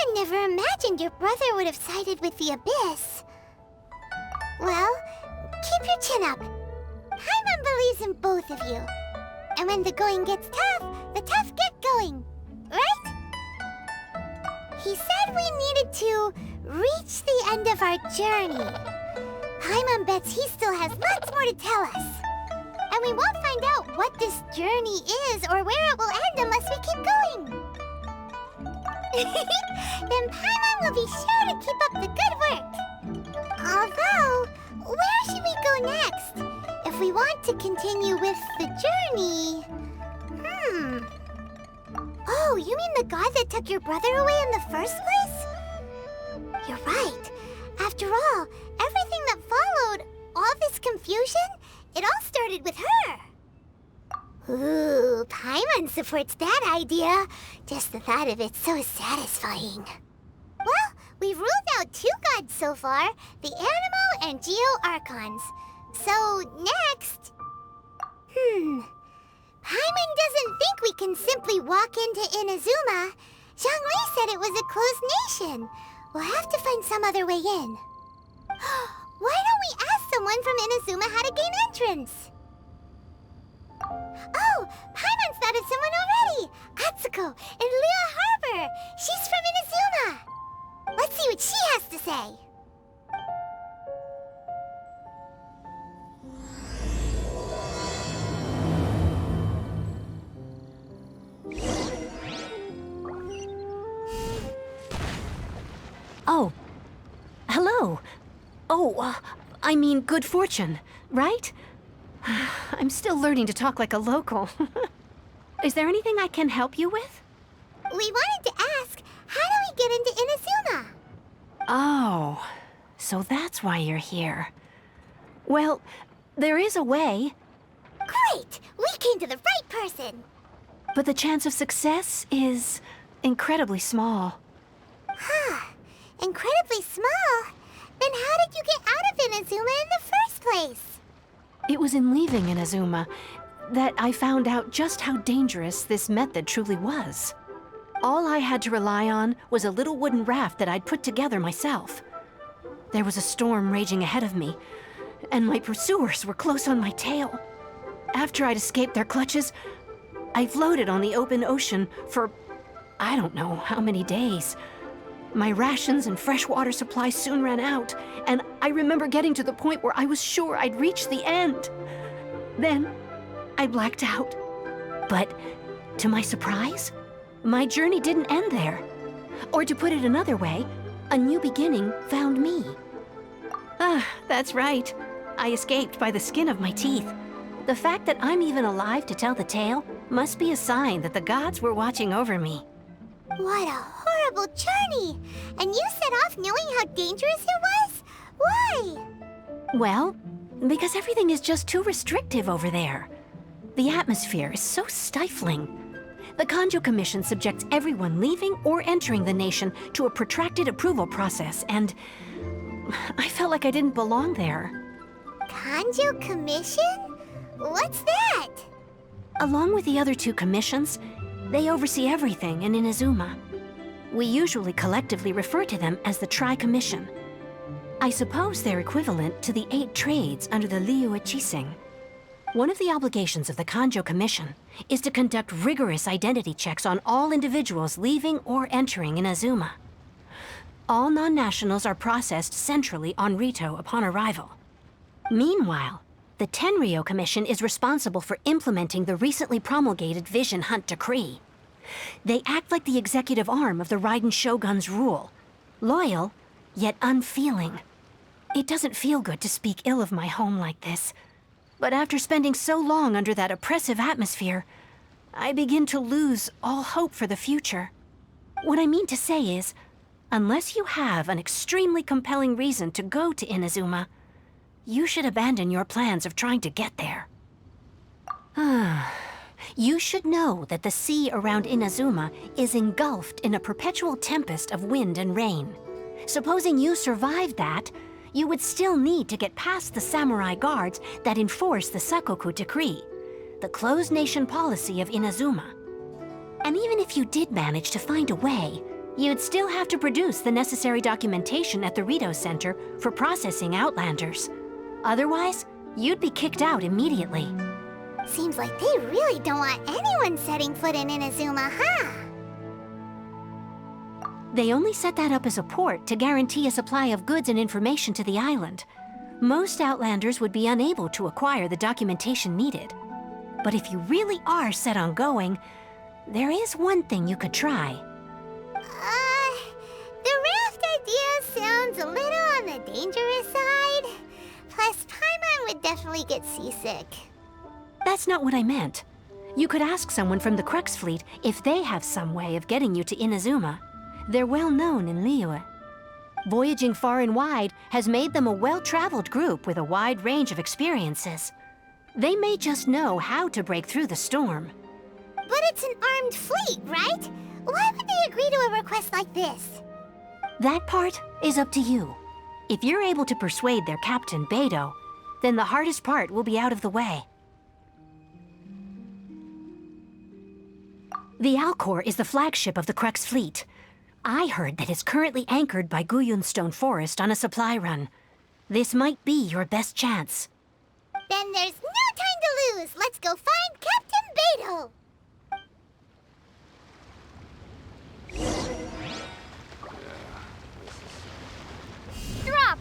Paimon never imagined your brother would have sided with the Abyss. Well, keep your chin up. Paimon believes in both of you. And when the going gets tough, the tough get going, right? He said we needed to reach the end of our journey. Paimon bets he still has lots more to tell us. And we won't find out what this journey is or where it will end unless we keep going. Then Paimon will be sure to keep up the good work. Although, where should we go next? If we want to continue with the journey... Oh, you mean the god that took your brother away in the first place? You're right. After all, everything that followed, all this confusion, it all started with her. Ooh, Paimon supports that idea. Just the thought of it's so satisfying. Well, we've ruled out 2 gods so far, the Animo and Geo Archons. So, next... Paimon doesn't think we can simply walk into Inazuma. Zhongli said it was a closed nation. We'll have to find some other way in. Why don't we ask someone from Inazuma how to gain entrance? Oh, Paimon's thought of someone already! Atsuko in Liyue Harbor! She's from Inazuma! Let's see what she has to say. Oh, hello. Oh, I mean good fortune, right? I'm still learning to talk like a local. Is there anything I can help you with? We wanted to ask, how do we get into Inazuma? Oh, so that's why you're here. Well, there is a way. Great! We came to the right person! But the chance of success is incredibly small. Huh. Incredibly small? Then how did you get out of Inazuma in the first place? It was in leaving Inazuma that I found out just how dangerous this method truly was. All I had to rely on was a little wooden raft that I'd put together myself. There was a storm raging ahead of me, and my pursuers were close on my tail. After I'd escaped their clutches, I floated on the open ocean for I don't know how many days. My rations and fresh water supply soon ran out, and I remember getting to the point where I was sure I'd reached the end. Then, I blacked out. But, to my surprise, my journey didn't end there. Or to put it another way, a new beginning found me. Ah, that's right. I escaped by the skin of my teeth. The fact that I'm even alive to tell the tale must be a sign that the gods were watching over me. What a horrible journey! And you set off knowing how dangerous it was? Why? Well, because everything is just too restrictive over there. The atmosphere is so stifling. The Kanjo Commission subjects everyone leaving or entering the nation to a protracted approval process, and I felt like I didn't belong there. Kanjo Commission? What's that? Along with the other 2 commissions, they oversee everything in Inazuma. We usually collectively refer to them as the Tri-Commission. I suppose they're equivalent to the 8 trades under the Liyue Chising. One of the obligations of the Kanjo Commission is to conduct rigorous identity checks on all individuals leaving or entering Inazuma. All non-nationals are processed centrally on Rito upon arrival. Meanwhile, the Tenryo Commission is responsible for implementing the recently promulgated Vision Hunt Decree. They act like the executive arm of the Raiden Shogun's rule. Loyal, yet unfeeling. It doesn't feel good to speak ill of my home like this. But after spending so long under that oppressive atmosphere, I begin to lose all hope for the future. What I mean to say is, unless you have an extremely compelling reason to go to Inazuma, you should abandon your plans of trying to get there. You should know that the sea around Inazuma is engulfed in a perpetual tempest of wind and rain. Supposing you survived that, you would still need to get past the samurai guards that enforce the Sakoku Decree, the closed nation policy of Inazuma. And even if you did manage to find a way, You'd still have to produce the necessary documentation at the Rito Center for processing Outlanders. Otherwise, you'd be kicked out immediately. Seems like they really don't want anyone setting foot in Inazuma, huh? They only set that up as a port to guarantee a supply of goods and information to the island. Most Outlanders would be unable to acquire the documentation needed. But if you really are set on going, there is one thing you could try. The raft idea sounds a little on the dangerous side. Plus, Paimon would definitely get seasick. That's not what I meant. You could ask someone from the Crux fleet if they have some way of getting you to Inazuma. They're well known in Liyue. Voyaging far and wide has made them a well-traveled group with a wide range of experiences. They may just know how to break through the storm. But it's an armed fleet, right? Why would they agree to a request like this? That part is up to you. If you're able to persuade their captain, Beidou, then the hardest part will be out of the way. The Alcor is the flagship of the Crux fleet. I heard that it's currently anchored by Guyunstone Forest on a supply run. This might be your best chance. Then there's no time to lose. Let's go find Captain Beidou. Drop!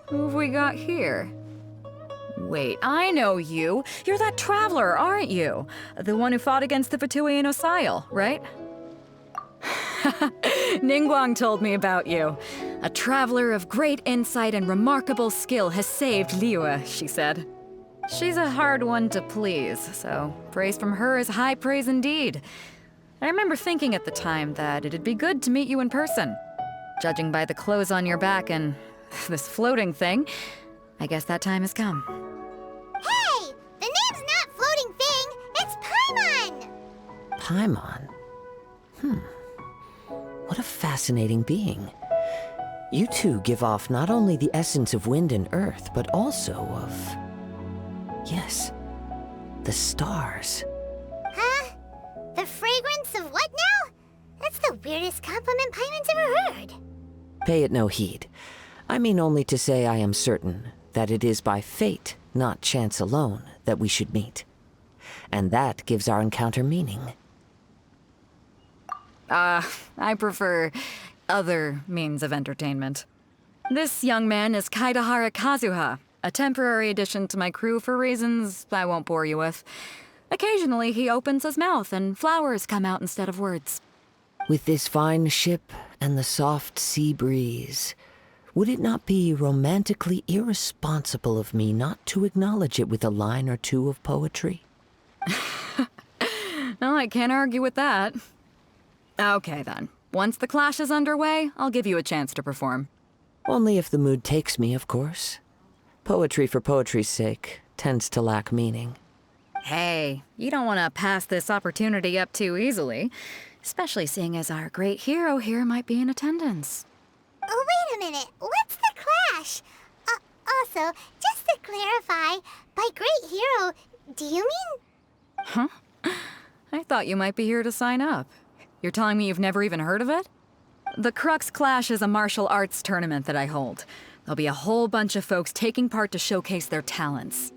Who have we got here? Wait, I know you. You're that traveler, aren't you? The one who fought against the Fatui and Osile, right? Ningguang told me about you. A traveler of great insight and remarkable skill has saved Liyue, she said. She's a hard one to please, so praise from her is high praise indeed. I remember thinking at the time that it'd be good to meet you in person. Judging by the clothes on your back and this floating thing, I guess that time has come. Hey! The name's not Floating Thing, it's Paimon! Paimon? What a fascinating being. You two give off not only the essence of wind and earth, but also of... yes, the stars. Huh? The fragrance of what now? That's the weirdest compliment Paimon's ever heard. Pay it no heed. I mean only to say I am certain that it is by fate, not chance alone, that we should meet. And that gives our encounter meaning. I prefer other means of entertainment. This young man is Kaidahara Kazuha, a temporary addition to my crew for reasons I won't bore you with. Occasionally he opens his mouth and flowers come out instead of words. With this fine ship and the soft sea breeze, would it not be romantically irresponsible of me not to acknowledge it with a line or two of poetry? No, I can't argue with that. Okay then. Once the clash is underway, I'll give you a chance to perform. Only if the mood takes me, of course. Poetry for poetry's sake tends to lack meaning. Hey, you don't want to pass this opportunity up too easily, especially seeing as our great hero here might be in attendance. Oh, wait a minute. What's the clash? Also, just to clarify, by great hero, do you mean... Huh? I thought you might be here to sign up. You're telling me you've never even heard of it? The Crux Clash is a martial arts tournament that I hold. There'll be a whole bunch of folks taking part to showcase their talents.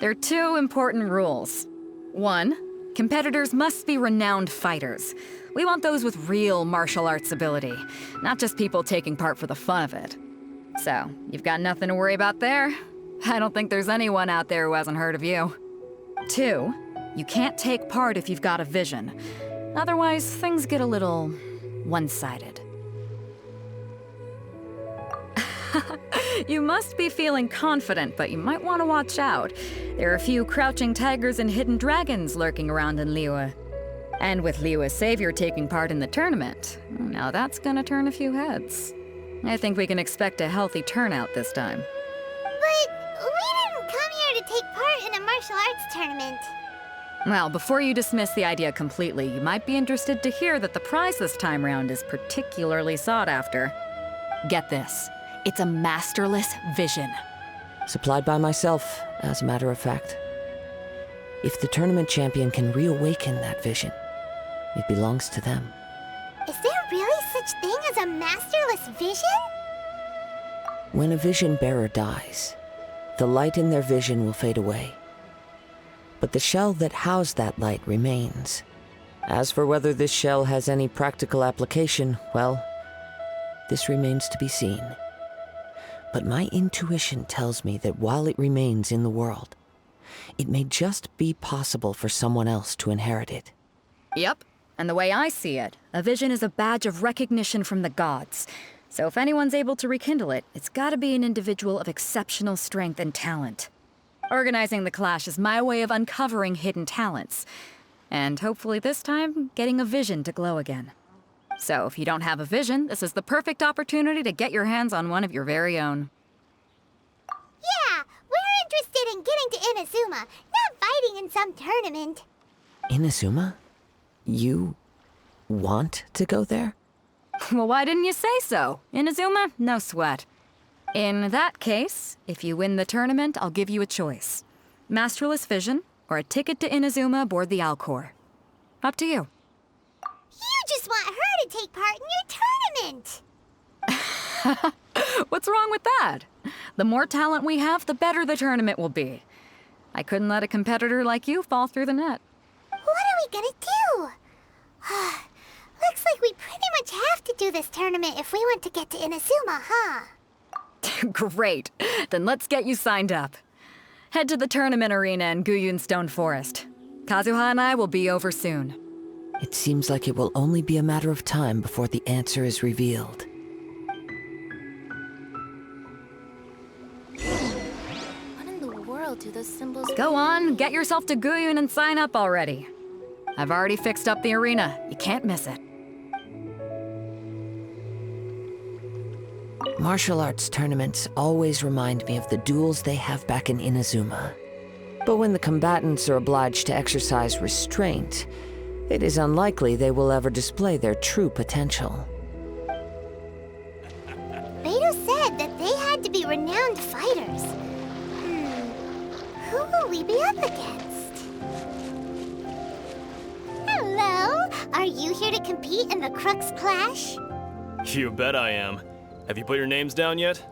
There are two important rules. 1, competitors must be renowned fighters. We want those with real martial arts ability, not just people taking part for the fun of it. So, you've got nothing to worry about there. I don't think there's anyone out there who hasn't heard of you. 2, you can't take part if you've got a vision. Otherwise, things get a little one-sided. You must be feeling confident, but you might want to watch out. There are a few crouching tigers and hidden dragons lurking around in Liyue. And with Liu as savior taking part in the tournament, now that's gonna turn a few heads. I think we can expect a healthy turnout this time. But we didn't come here to take part in a martial arts tournament. Well, before you dismiss the idea completely, you might be interested to hear that the prize this time round is particularly sought after. Get this, it's a masterless vision. Supplied by myself, as a matter of fact. If the tournament champion can reawaken that vision, it belongs to them. Is there really such thing as a masterless vision? When a vision bearer dies, the light in their vision will fade away. But the shell that housed that light remains. As for whether this shell has any practical application, well, this remains to be seen. But my intuition tells me that while it remains in the world, it may just be possible for someone else to inherit it. Yep, and the way I see it, a vision is a badge of recognition from the gods. So if anyone's able to rekindle it, it's gotta be an individual of exceptional strength and talent. Organizing the clash is my way of uncovering hidden talents. And hopefully this time, getting a vision to glow again. So if you don't have a vision, this is the perfect opportunity to get your hands on one of your very own. Yeah, we're interested in getting to Inazuma, not fighting in some tournament. Inazuma? You want to go there? Well, why didn't you say so? Inazuma? No sweat. In that case, if you win the tournament, I'll give you a choice. Masterless Vision, or a ticket to Inazuma aboard the Alcor. Up to you. You just want her to take part in your tournament. What's wrong with that? The more talent we have, the better the tournament will be. I couldn't let a competitor like you fall through the net. What are we gonna do? Looks like we pretty much have to do this tournament if we want to get to Inazuma, huh? Great. Then let's get you signed up. Head to the tournament arena in Guyun Stone Forest. Kazuha and I will be over soon. It seems like it will only be a matter of time before the answer is revealed. What in the world do those symbols Go on, get yourself to Guyun and sign up already. I've already fixed up the arena. You can't miss it. Martial arts tournaments always remind me of the duels they have back in Inazuma. But when the combatants are obliged to exercise restraint, it is unlikely they will ever display their true potential. Beidou said that they had to be renowned fighters. Who will we be up against? Hello? Are you here to compete in the Crux Clash? You bet I am. Have you put your names down yet?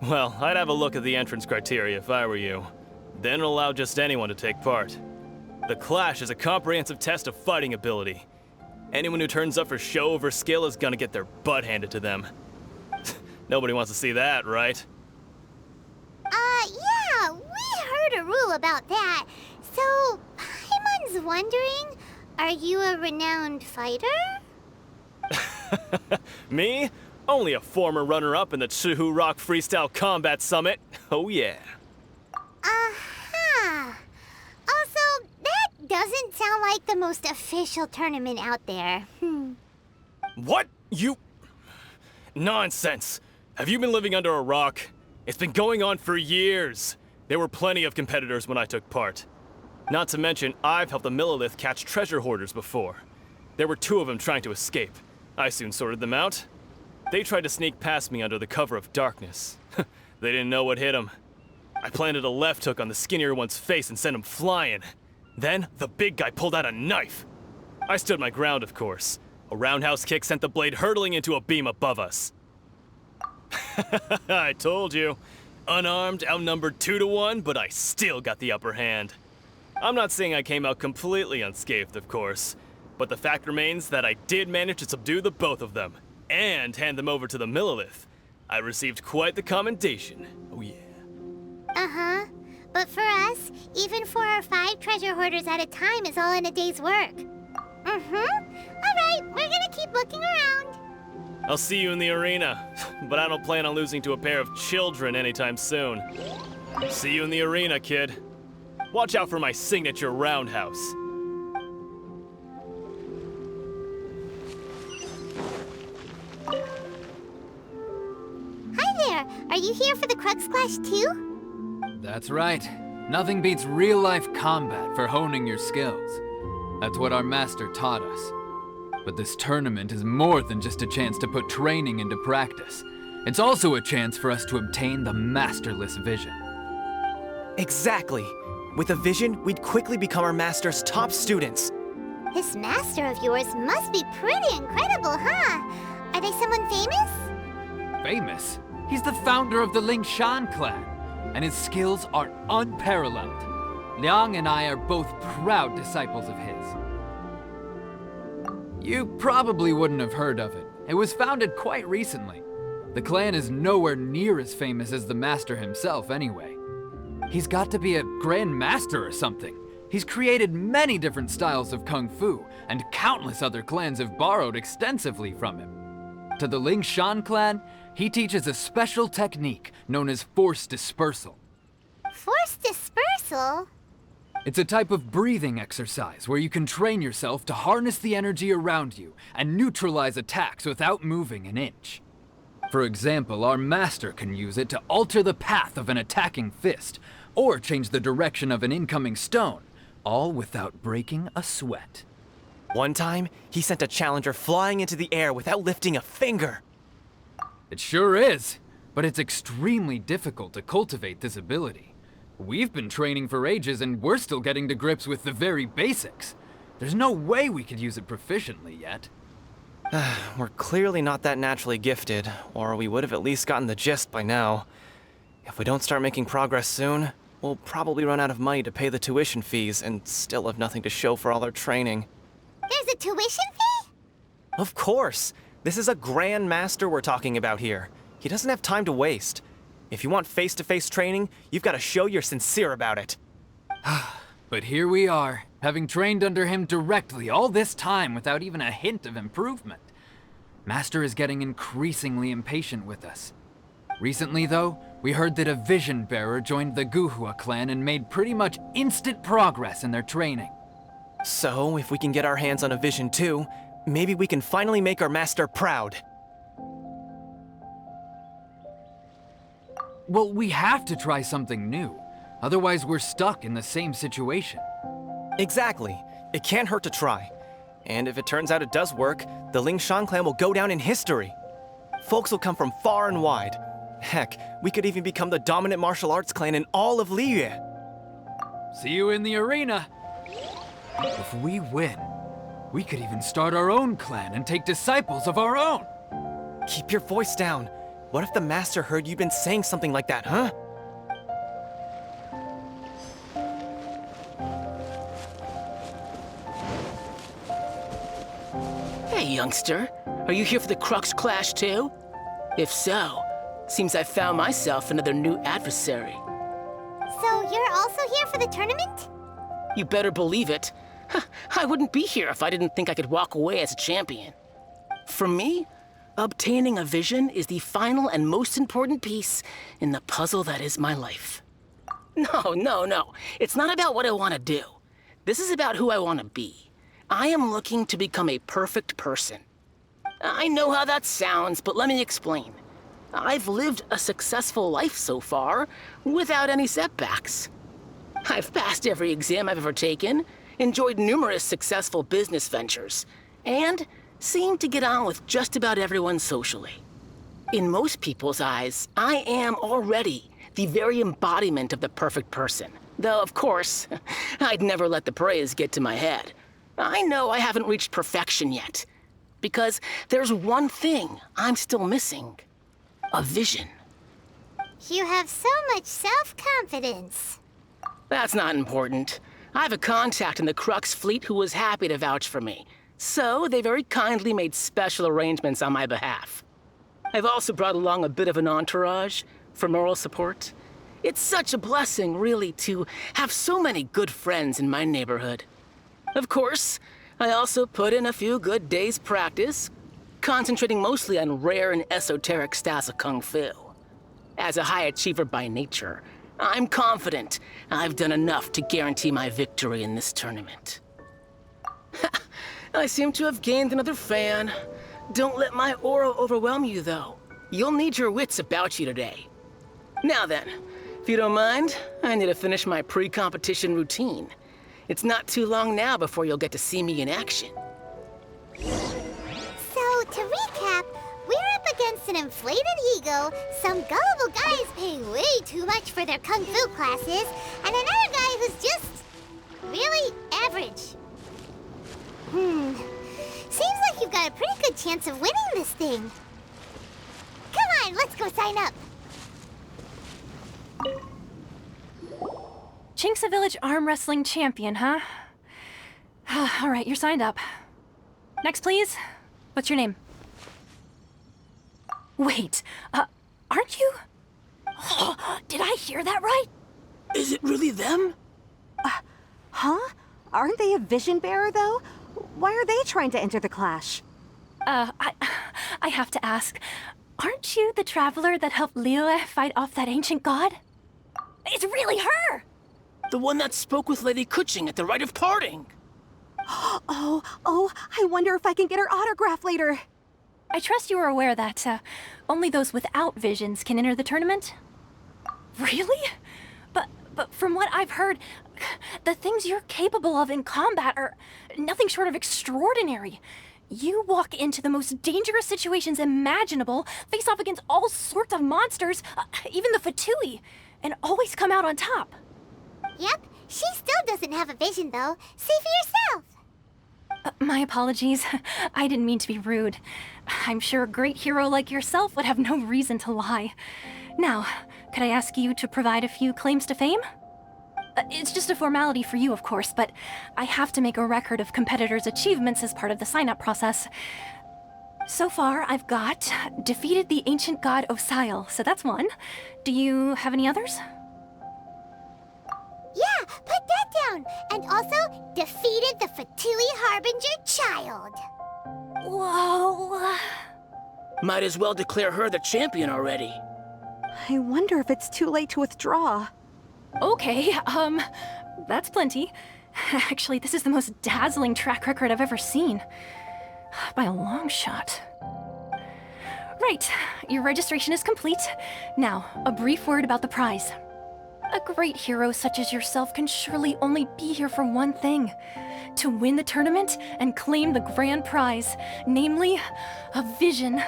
Well, I'd have a look at the entrance criteria if I were you. Then allow just anyone to take part. The Clash is a comprehensive test of fighting ability. Anyone who turns up for show over skill is gonna get their butt handed to them. Nobody wants to see that, right? Yeah, we heard a rule about that. So, Paimon's wondering, are you a renowned fighter? Me? Only a former runner-up in the Chihu Rock Freestyle Combat Summit. Oh yeah. Also, that doesn't sound like the most official tournament out there. What? You... Nonsense. Have you been living under a rock? It's been going on for years. There were plenty of competitors when I took part. Not to mention, I've helped the Millilith catch treasure hoarders before. There were 2 of them trying to escape. I soon sorted them out. They tried to sneak past me under the cover of darkness. They didn't know what hit them. I planted a left hook on the skinnier one's face and sent him flying. Then, the big guy pulled out a knife. I stood my ground, of course. A roundhouse kick sent the blade hurtling into a beam above us. I told you. Unarmed, outnumbered 2 to 1, but I still got the upper hand. I'm not saying I came out completely unscathed, of course. But the fact remains that I did manage to subdue the both of them. And hand them over to the Millilith. I received quite the commendation. Oh yeah. But for us, even 4 or 5 treasure hoarders at a time is all in a day's work. Alright, we're gonna keep looking around. I'll see you in the arena, but I don't plan on losing to a pair of children anytime soon. See you in the arena, kid. Watch out for my signature roundhouse. Are you here for the Crux Clash too? That's right. Nothing beats real-life combat for honing your skills. That's what our master taught us. But this tournament is more than just a chance to put training into practice. It's also a chance for us to obtain the masterless vision. Exactly. With a vision, we'd quickly become our master's top students. This master of yours must be pretty incredible, huh? Are they someone famous? Famous? He's the founder of the Lingshan clan, and his skills are unparalleled. Liang and I are both proud disciples of his. You probably wouldn't have heard of it. It was founded quite recently. The clan is nowhere near as famous as the master himself anyway. He's got to be a grand master or something. He's created many different styles of kung fu, and countless other clans have borrowed extensively from him. To the Lingshan clan, he teaches a special technique known as force dispersal. Force dispersal? It's a type of breathing exercise where you can train yourself to harness the energy around you and neutralize attacks without moving an inch. For example, our master can use it to alter the path of an attacking fist, or change the direction of an incoming stone, all without breaking a sweat. One time, he sent a challenger flying into the air without lifting a finger. It sure is, but it's extremely difficult to cultivate this ability. We've been training for ages and we're still getting to grips with the very basics. There's no way we could use it proficiently yet. We're clearly not that naturally gifted, or we would have at least gotten the gist by now. If we don't start making progress soon, we'll probably run out of money to pay the tuition fees and still have nothing to show for all our training. There's a tuition fee? Of course! This is a grand master we're talking about here. He doesn't have time to waste. If you want face-to-face training, you've got to show you're sincere about it. But here we are, having trained under him directly all this time without even a hint of improvement. Master is getting increasingly impatient with us. Recently, though, we heard that a vision bearer joined the Guhua clan and made pretty much instant progress in their training. So, if we can get our hands on a vision too, maybe we can finally make our master proud. Well, we have to try something new. Otherwise, we're stuck in the same situation. Exactly. It can't hurt to try. And if it turns out it does work, the Lingshan clan will go down in history. Folks will come from far and wide. Heck, we could even become the dominant martial arts clan in all of Liyue. See you in the arena. If we win, we could even start our own clan and take disciples of our own. Keep your voice down. What if the master heard you've been saying something like that, huh? Hey, youngster. Are you here for the Crux Clash too? If so, seems I found myself another new adversary. So you're also here for the tournament? You better believe it. I wouldn't be here if I didn't think I could walk away as a champion. For me, obtaining a vision is the final and most important piece in the puzzle that is my life. No. It's not about what I want to do. This is about who I want to be. I am looking to become a perfect person. I know how that sounds, but let me explain. I've lived a successful life so far, without any setbacks. I've passed every exam I've ever taken, enjoyed numerous successful business ventures, and seem to get on with just about everyone socially. In most people's eyes, I am already the very embodiment of the perfect person. Though, of course, I'd never let the praise get to my head. I know I haven't reached perfection yet, because there's one thing I'm still missing. A vision. You have so much self-confidence. That's not important. I have a contact in the Crux fleet who was happy to vouch for me, so they very kindly made special arrangements on my behalf. I've also brought along a bit of an entourage for moral support. It's such a blessing, really, to have so many good friends in my neighborhood. Of course, I also put in a few good days' practice, concentrating mostly on rare and esoteric styles of kung fu. As a high achiever by nature, I'm confident I've done enough to guarantee my victory in this tournament. I seem to have gained another fan. Don't let my aura overwhelm you, though. You'll need your wits about you today. Now then, if you don't mind, I need to finish my pre-competition routine. It's not too long now before you'll get to see me in action. So, to recap, we're up against an inflated ego, some gullible guys paying way too much for their kung fu classes, and another guy who's just really average. Seems like you've got a pretty good chance of winning this thing. Come on, let's go sign up. Chinksa Village Arm Wrestling Champion, huh? All right, you're signed up. Next, please. What's your name? Wait, aren't you? Did I hear that right? Is it really them? Huh? Aren't they a vision bearer, though? Why are they trying to enter the clash? I have to ask, aren't you the traveler that helped Liyue fight off that ancient god? It's really her! The one that spoke with Lady Kuching at the rite of parting. Oh, I wonder if I can get her autograph later. I trust you are aware that, only those without visions can enter the tournament? Really? But from what I've heard, the things you're capable of in combat are nothing short of extraordinary. You walk into the most dangerous situations imaginable, face off against all sorts of monsters, even the Fatui, and always come out on top. Yep, she still doesn't have a vision, though. See for yourself. My apologies. I didn't mean to be rude. I'm sure a great hero like yourself would have no reason to lie. Now, could I ask you to provide a few claims to fame? It's just a formality for you, of course, but I have to make a record of competitors' achievements as part of the sign-up process. So far, I've got defeated the ancient god Osile, so that's one. Do you have any others? Yeah, put that down. And also, defeated the Fatui Harbinger child. Whoa. Might as well declare her the champion already. I wonder if it's too late to withdraw. Okay, that's plenty. Actually, this is the most dazzling track record I've ever seen. By a long shot. Right, your registration is complete. Now, a brief word about the prize. A great hero such as yourself can surely only be here for one thing. To win the tournament and claim the grand prize, namely, a vision.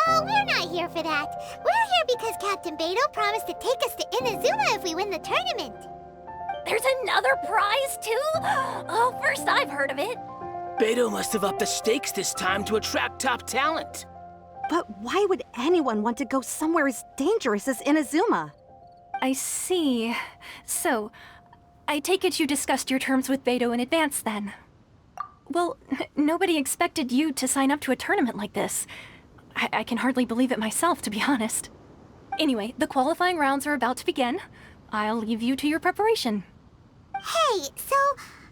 Oh, we're not here for that. We're here because Captain Beidou promised to take us to Inazuma if we win the tournament. There's another prize, too? Oh, first I've heard of it. Beidou must have upped the stakes this time to attract top talent. But why would anyone want to go somewhere as dangerous as Inazuma? I see. So, I take it you discussed your terms with Beidou in advance, then? Well, nobody expected you to sign up to a tournament like this. I can hardly believe it myself, to be honest. Anyway, the qualifying rounds are about to begin. I'll leave you to your preparation. Hey, so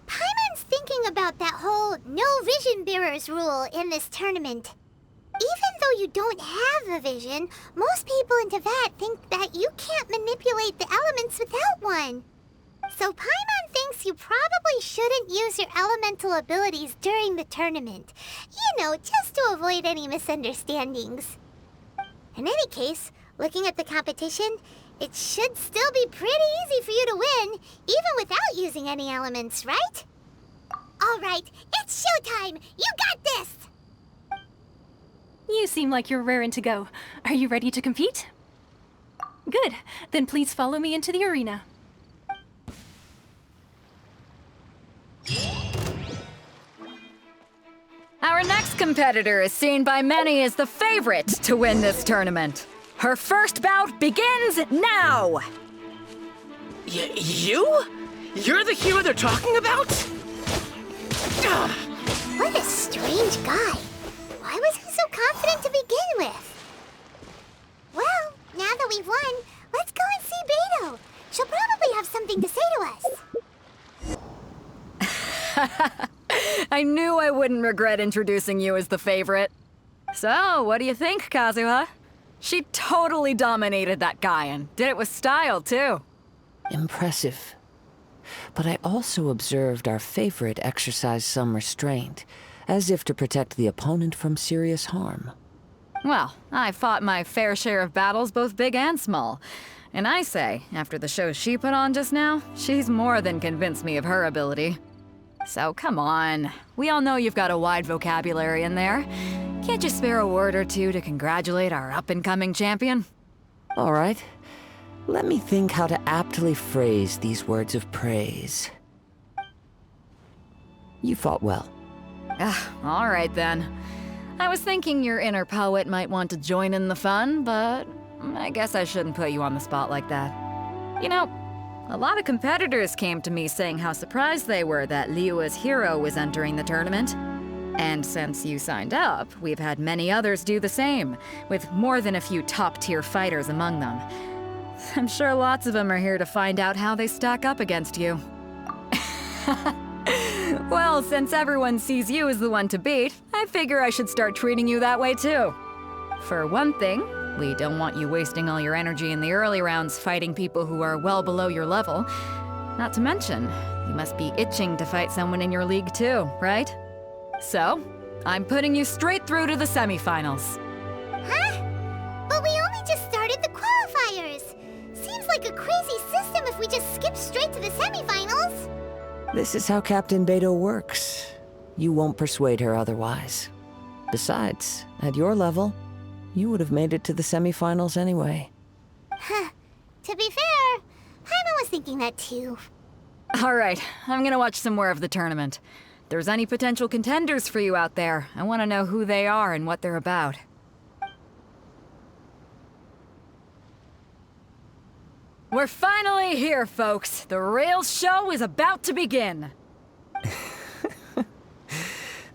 Paimon's thinking about that whole no vision bearers rule in this tournament. Even though you don't have a vision, most people in Teyvat think that you can't manipulate the elements without one. So Paimon thinks you probably shouldn't use your elemental abilities during the tournament. You know, just to avoid any misunderstandings. In any case, looking at the competition, it should still be pretty easy for you to win, even without using any elements, right? All right, it's showtime! You got this! You seem like you're raring to go. Are you ready to compete? Good. Then please follow me into the arena. Our next competitor is seen by many as the favorite to win this tournament. Her first bout begins now! You? You're the hero they're talking about? What a strange guy. Why was he so confident to begin with? Well, now that we've won, let's go and see Beidou. She'll probably have something to say to us. I knew I wouldn't regret introducing you as the favorite. So, what do you think, Kazuya? She totally dominated that guy and did it with style, too. Impressive. But I also observed our favorite exercise some restraint, as if to protect the opponent from serious harm. Well, I fought my fair share of battles, both big and small. And I say, after the show she put on just now, she's more than convinced me of her ability. So come on, we all know you've got a wide vocabulary in there. Can't you spare a word or two to congratulate our up-and-coming champion? All right. Let me think how to aptly phrase these words of praise. You fought well. All right then. I was thinking your inner poet might want to join in the fun, but I guess I shouldn't put you on the spot like that. You know, a lot of competitors came to me saying how surprised they were that Liyue's hero was entering the tournament. And since you signed up, we've had many others do the same, with more than a few top-tier fighters among them. I'm sure lots of them are here to find out how they stack up against you. Well, since everyone sees you as the one to beat, I figure I should start treating you that way too. For one thing, we don't want you wasting all your energy in the early rounds fighting people who are well below your level. Not to mention, you must be itching to fight someone in your league too, right? So, I'm putting you straight through to the semifinals. Huh? But we only just started the qualifiers. Seems like a crazy system if we just skip straight to the semifinals. This is how Captain Beidou works. You won't persuade her otherwise. Besides, at your level, you would have made it to the semifinals anyway. Huh. To be fair, Paimon was thinking that too. All right, I'm gonna watch some more of the tournament. If there's any potential contenders for you out there, I want to know who they are and what they're about. We're finally here, folks. The real show is about to begin.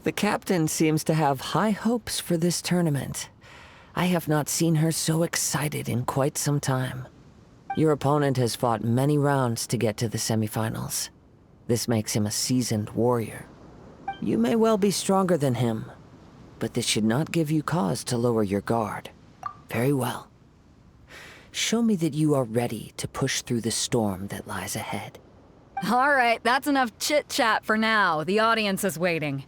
The captain seems to have high hopes for this tournament. I have not seen her so excited in quite some time. Your opponent has fought many rounds to get to the semifinals. This makes him a seasoned warrior. You may well be stronger than him, but this should not give you cause to lower your guard. Very well. Show me that you are ready to push through the storm that lies ahead. All right, that's enough chit-chat for now. The audience is waiting.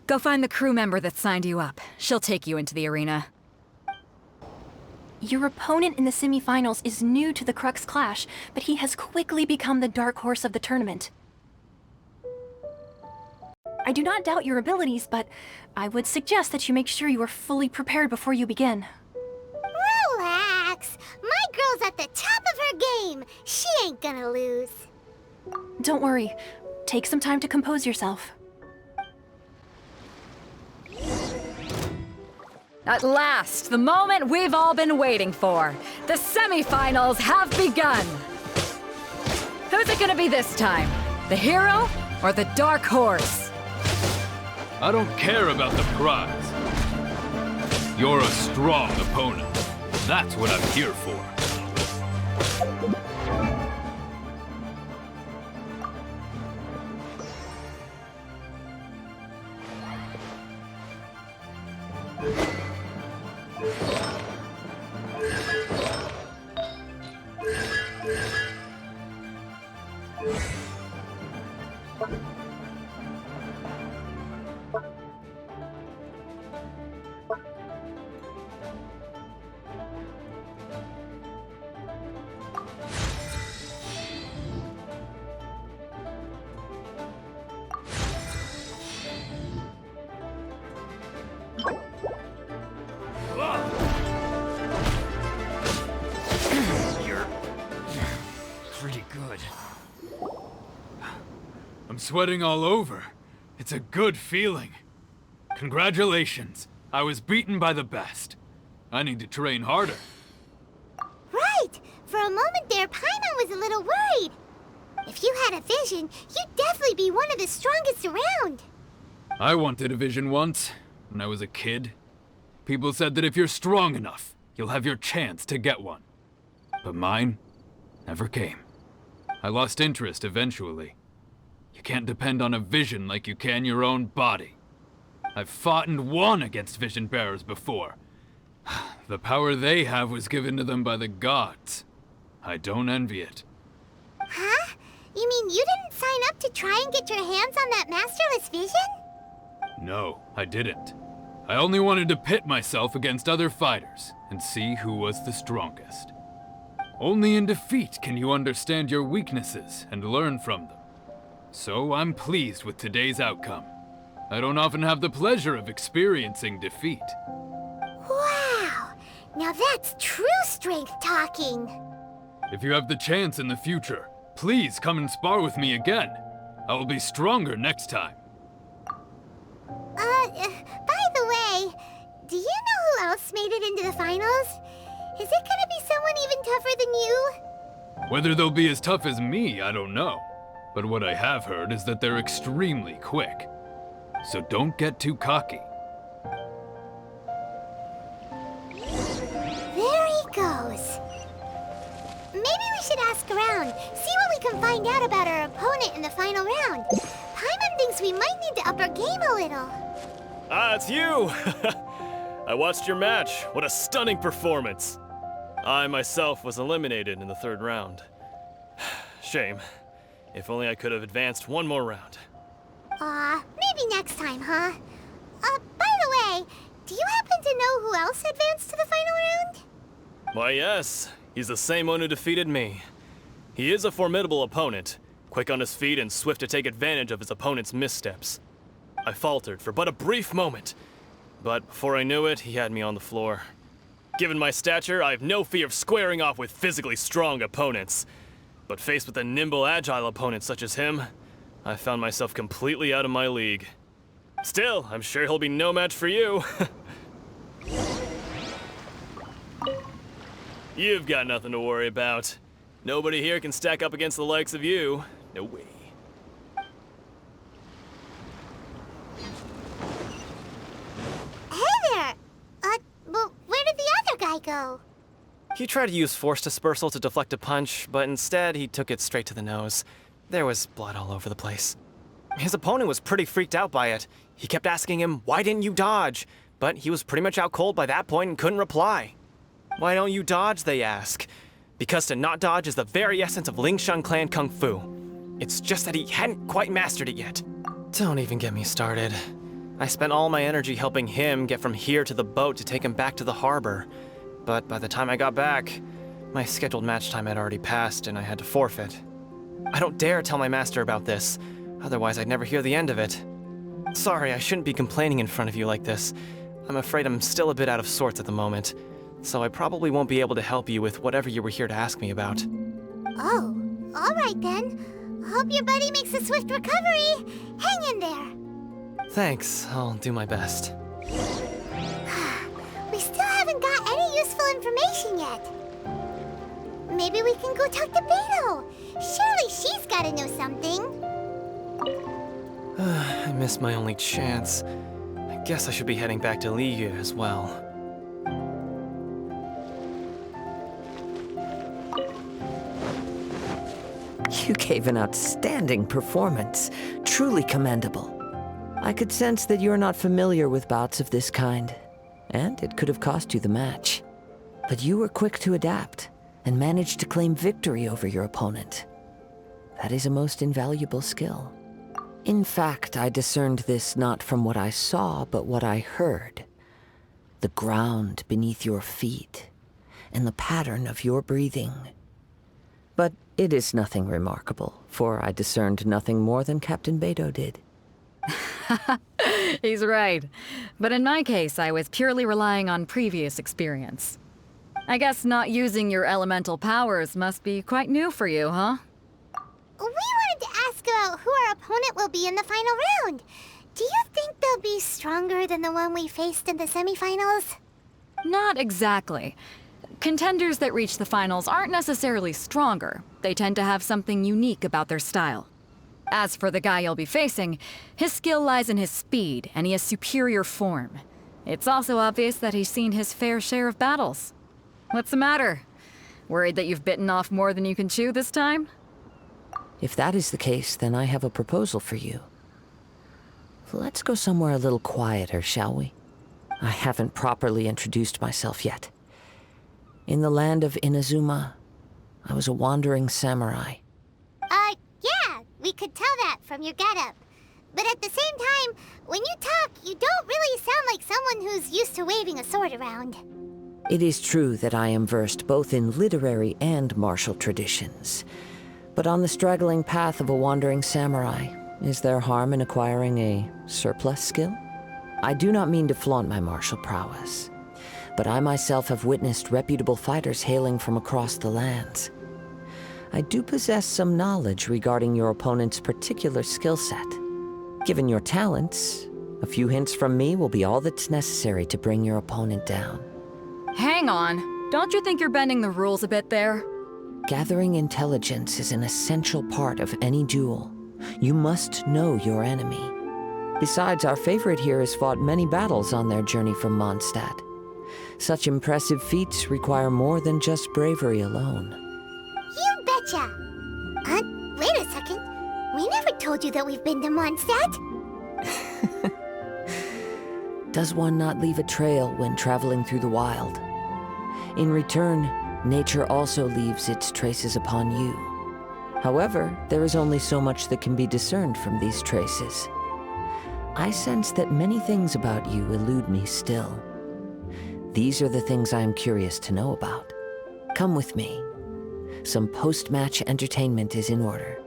Go find the crew member that signed you up. She'll take you into the arena. Your opponent in the semifinals is new to the Crux clash, but he has quickly become the dark horse of the tournament. I do not doubt your abilities, but I would suggest that you make sure you are fully prepared before you begin. Relax. My girl's at the top of her game. She ain't gonna lose. Don't worry. Take some time to compose yourself. At last, the moment we've all been waiting for. The semifinals have begun. Who's it gonna be this time? The hero or the dark horse? I don't care about the prize. You're a strong opponent. That's what I'm here for. Sweating all over. It's a good feeling. Congratulations. I was beaten by the best. I need to train harder. Right! For a moment there, Paimon was a little worried. If you had a vision, you'd definitely be one of the strongest around. I wanted a vision once, when I was a kid. People said that if you're strong enough, you'll have your chance to get one. But mine never came. I lost interest eventually. You can't depend on a vision like you can your own body. I've fought and won against vision bearers before. The power they have was given to them by the gods. I don't envy it. Huh? You mean you didn't sign up to try and get your hands on that masterless vision? No, I didn't. I only wanted to pit myself against other fighters and see who was the strongest. Only in defeat can you understand your weaknesses and learn from them. So I'm pleased with today's outcome. I don't often have the pleasure of experiencing defeat. Wow! Now that's true strength talking. If you have the chance in the future, please come and spar with me again. I will be stronger next time. By the way, do you know who else made it into the finals? Is it gonna be someone even tougher than you? Whether they'll be as tough as me, I don't know. But what I have heard is that they're extremely quick. So don't get too cocky. There he goes. Maybe we should ask around, see what we can find out about our opponent in the final round. Paimon thinks we might need to up our game a little. Ah, it's you! I watched your match. What a stunning performance. I myself was eliminated in the third round. Shame. If only I could have advanced one more round. Maybe next time, huh? By the way, do you happen to know who else advanced to the final round? Why, yes. He's the same one who defeated me. He is a formidable opponent, quick on his feet and swift to take advantage of his opponent's missteps. I faltered for but a brief moment, but before I knew it, he had me on the floor. Given my stature, I have no fear of squaring off with physically strong opponents. But faced with a nimble, agile opponent such as him, I found myself completely out of my league. Still, I'm sure he'll be no match for you. You've got nothing to worry about. Nobody here can stack up against the likes of you. No way. Hey there! Well, where did the other guy go? He tried to use force dispersal to deflect a punch, but instead he took it straight to the nose. There was blood all over the place. His opponent was pretty freaked out by it. He kept asking him, "Why didn't you dodge?" But he was pretty much out cold by that point and couldn't reply. "Why don't you dodge?" they ask. Because to not dodge is the very essence of Lingshan clan kung fu. It's just that he hadn't quite mastered it yet. Don't even get me started. I spent all my energy helping him get from here to the boat to take him back to the harbor. But by the time I got back, my scheduled match time had already passed and I had to forfeit. I don't dare tell my master about this, otherwise I'd never hear the end of it. Sorry, I shouldn't be complaining in front of you like this. I'm afraid I'm still a bit out of sorts at the moment, so I probably won't be able to help you with whatever you were here to ask me about. Oh, alright then. Hope your buddy makes a swift recovery. Hang in there. Thanks, I'll do my best. We still haven't got any useful information yet. Maybe we can go talk to Beidou. Surely she's gotta know something. I missed my only chance. I guess I should be heading back to Liyu as well. You gave an outstanding performance. Truly commendable. I could sense that you're not familiar with bouts of this kind, and it could have cost you the match. But you were quick to adapt, and managed to claim victory over your opponent. That is a most invaluable skill. In fact, I discerned this not from what I saw, but what I heard. The ground beneath your feet, and the pattern of your breathing. But it is nothing remarkable, for I discerned nothing more than Captain Beidou did. He's right. But in my case, I was purely relying on previous experience. I guess not using your elemental powers must be quite new for you, huh? We wanted to ask about who our opponent will be in the final round. Do you think they'll be stronger than the one we faced in the semifinals? Not exactly. Contenders that reach the finals aren't necessarily stronger. They tend to have something unique about their style. As for the guy you'll be facing, his skill lies in his speed, and he has superior form. It's also obvious that he's seen his fair share of battles. What's the matter? Worried that you've bitten off more than you can chew this time? If that is the case, then I have a proposal for you. Let's go somewhere a little quieter, shall we? I haven't properly introduced myself yet. In the land of Inazuma, I was a wandering samurai. Yeah, we could tell that from your getup. But at the same time, when you talk, you don't really sound like someone who's used to waving a sword around. It is true that I am versed both in literary and martial traditions. But on the straggling path of a wandering samurai, is there harm in acquiring a surplus skill? I do not mean to flaunt my martial prowess, but I myself have witnessed reputable fighters hailing from across the lands. I do possess some knowledge regarding your opponent's particular skill set. Given your talents, a few hints from me will be all that's necessary to bring your opponent down. Hang on. Don't you think you're bending the rules a bit there? Gathering intelligence is an essential part of any duel. You must know your enemy. Besides, our favorite here has fought many battles on their journey from Mondstadt. Such impressive feats require more than just bravery alone. You betcha! Wait a second. We never told you that we've been to Mondstadt. Does one not leave a trail when traveling through the wild? In return, nature also leaves its traces upon you. However, there is only so much that can be discerned from these traces. I sense that many things about you elude me still. These are the things I am curious to know about. Come with me. Some post-match entertainment is in order.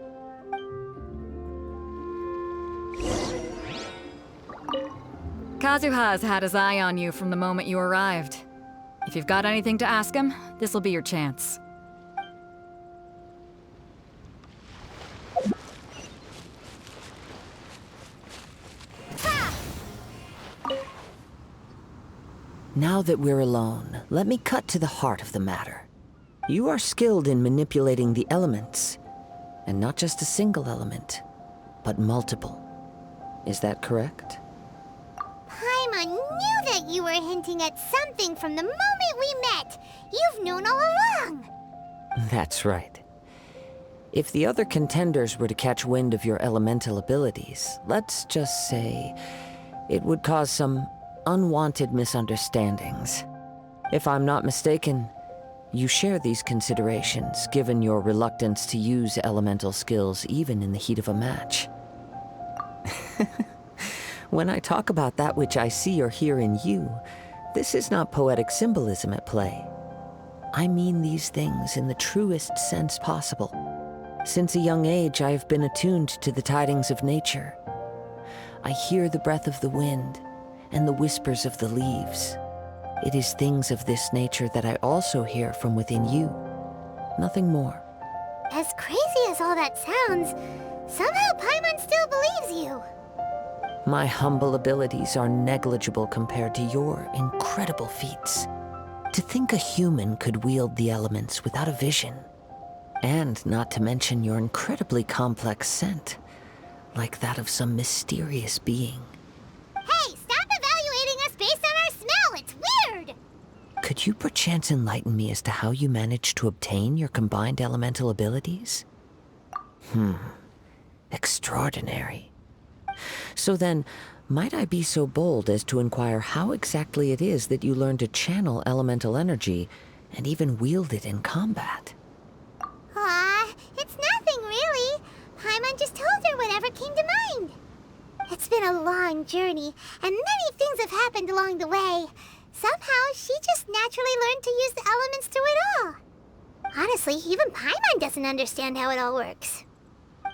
Kazuya has had his eye on you from the moment you arrived. If you've got anything to ask him, this'll be your chance. Now that we're alone, let me cut to the heart of the matter. You are skilled in manipulating the elements, and not just a single element, but multiple. Is that correct? Paimon knew that you were hinting at something from the moment we met. You've known all along. That's right. If the other contenders were to catch wind of your elemental abilities, let's just say it would cause some unwanted misunderstandings. If I'm not mistaken, you share these considerations, given your reluctance to use elemental skills even in the heat of a match. When I talk about that which I see or hear in you, this is not poetic symbolism at play. I mean these things in the truest sense possible. Since a young age, I have been attuned to the tidings of nature. I hear the breath of the wind and the whispers of the leaves. It is things of this nature that I also hear from within you. Nothing more. As crazy as all that sounds, somehow Paimon still believes you. My humble abilities are negligible compared to your incredible feats. To think a human could wield the elements without a vision. And not to mention your incredibly complex scent, like that of some mysterious being. Hey, stop evaluating us based on our smell! It's weird! Could you perchance enlighten me as to how you managed to obtain your combined elemental abilities? Extraordinary. So then, might I be so bold as to inquire how exactly it is that you learned to channel elemental energy and even wield it in combat? Aw, it's nothing really. Paimon just told her whatever came to mind. It's been a long journey, and many things have happened along the way. Somehow, she just naturally learned to use the elements through it all. Honestly, even Paimon doesn't understand how it all works.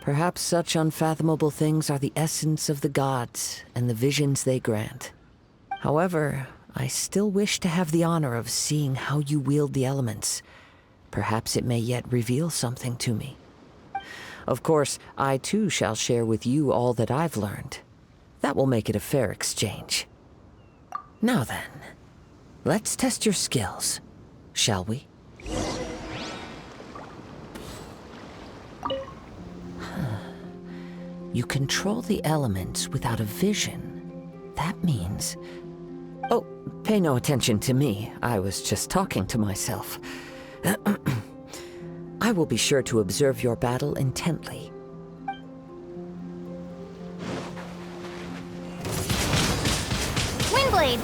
Perhaps such unfathomable things are the essence of the gods and the visions they grant. However, I still wish to have the honor of seeing how you wield the elements. Perhaps it may yet reveal something to me. Of course, I too shall share with you all that I've learned. That will make it a fair exchange. Now then, let's test your skills, shall we? You control the elements without a vision. That means... Oh, pay no attention to me. I was just talking to myself. I will be sure to observe your battle intently. Windblade!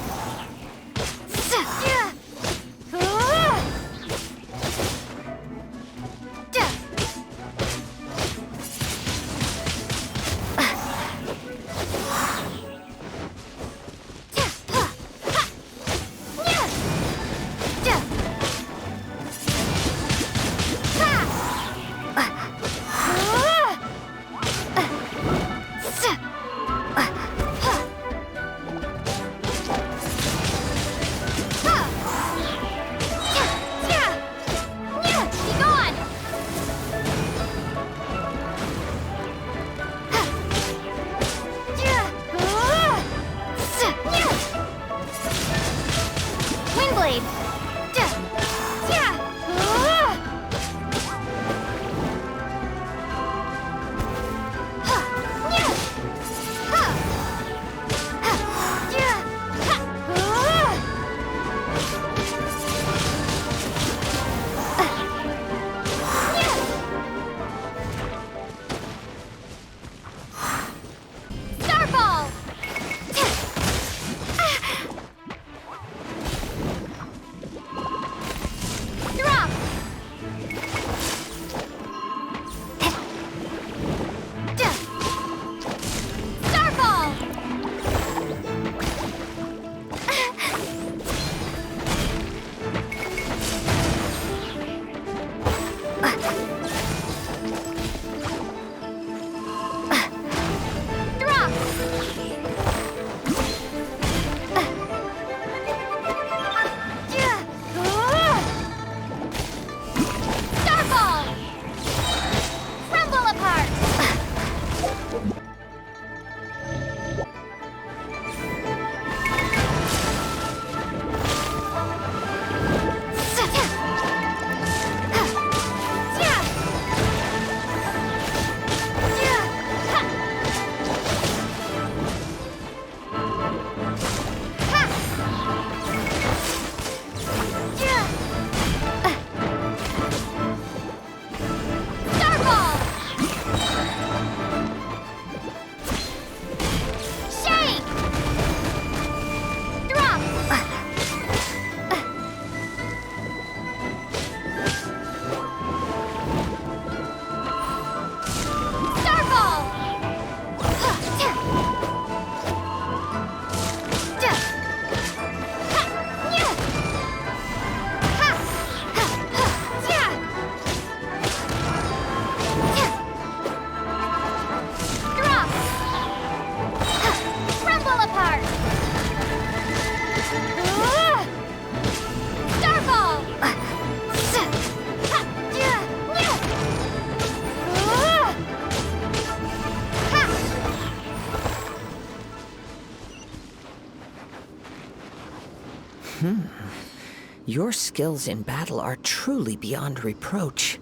Your skills in battle are truly beyond reproach.